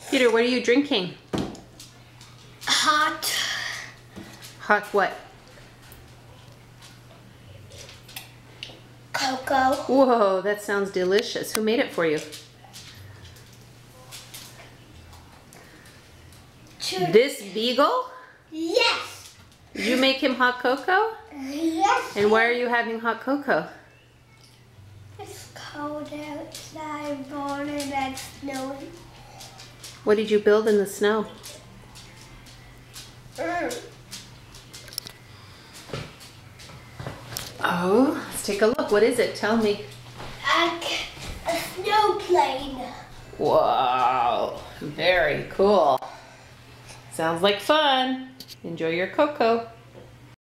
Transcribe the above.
Peter, what are you drinking? Hot Hot what? cocoa. Whoa, that sounds delicious. Who made it for you? This beagle? Yes. Did you make him hot cocoa? Yes. And why are you having hot cocoa? It's cold outside, morning and snowing. What did you build in the snow? Oh, let's take a look. What is it? Tell me. A snow plane. Wow, very cool. Sounds like fun. Enjoy your cocoa.